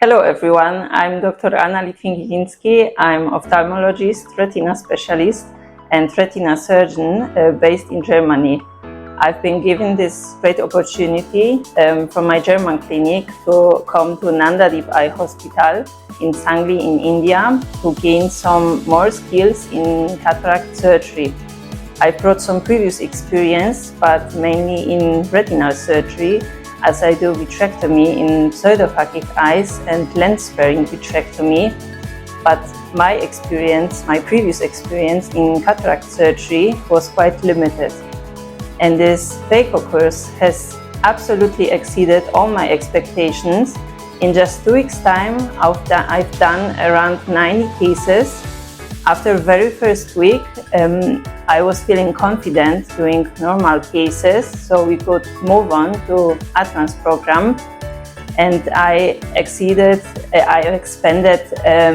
Hello everyone, I'm Dr. Anna Litwin-Giginski. I'm ophthalmologist, retina specialist and retina surgeon based in Germany. I've been given this great opportunity from my German clinic to come to Nandadeep Eye Hospital in Sangli in India to gain some more skills in cataract surgery. I brought some previous experience, but mainly in retinal surgery, as I do vitrectomy in pseudophakic eyes and lens-sparing vitrectomy. But my previous experience in cataract surgery was quite limited. And this Phaco course has absolutely exceeded all my expectations. In just 2 weeks' time, I've done around 90 cases. After the very first week, I was feeling confident doing normal cases, so we could move on to advanced program. And I expanded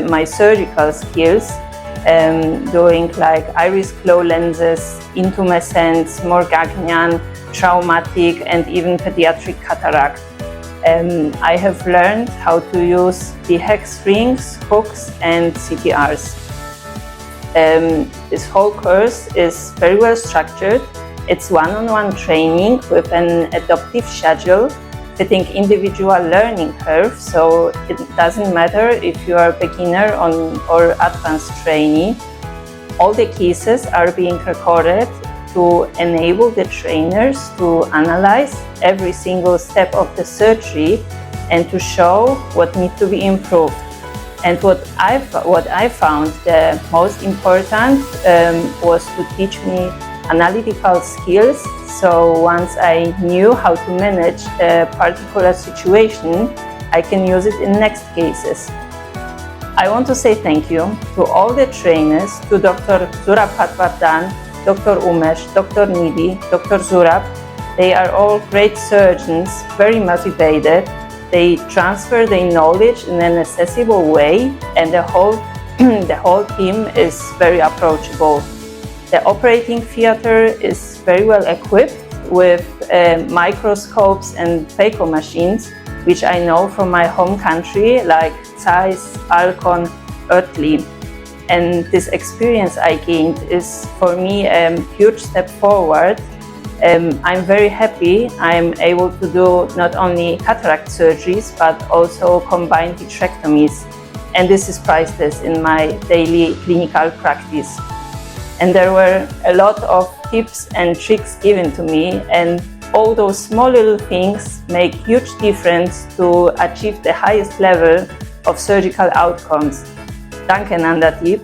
my surgical skills, doing like iris glow lenses, intumescence, Morgagnian, traumatic, and even pediatric cataract. I have learned how to use the hex rings, hooks, and CTRs. This whole course is very well structured. It's one-on-one training with an adaptive schedule fitting individual learning curve, so it doesn't matter if you are a beginner or advanced trainee. All the cases are being recorded to enable the trainers to analyze every single step of the surgery and to show what needs to be improved. And what I found the most important was to teach me analytical skills. So once I knew how to manage a particular situation, I can use it in next cases. I want to say thank you to all the trainers, to Dr. Zurab Patwardhan, Dr. Umesh, Dr. Nidhi, Dr. Zurab. They are all great surgeons, very motivated. They transfer their knowledge in an accessible way, and the whole team is very approachable. The operating theater is very well equipped with microscopes and Phaco machines, which I know from my home country, like Zeiss, Alcon, Oertli. And this experience I gained is for me a huge step forward. I'm very happy I'm able to do not only cataract surgeries, but also combined vitrectomies. And this is priceless in my daily clinical practice. And there were a lot of tips and tricks given to me, and all those small little things make huge difference to achieve the highest level of surgical outcomes. Danke, Nandadeep.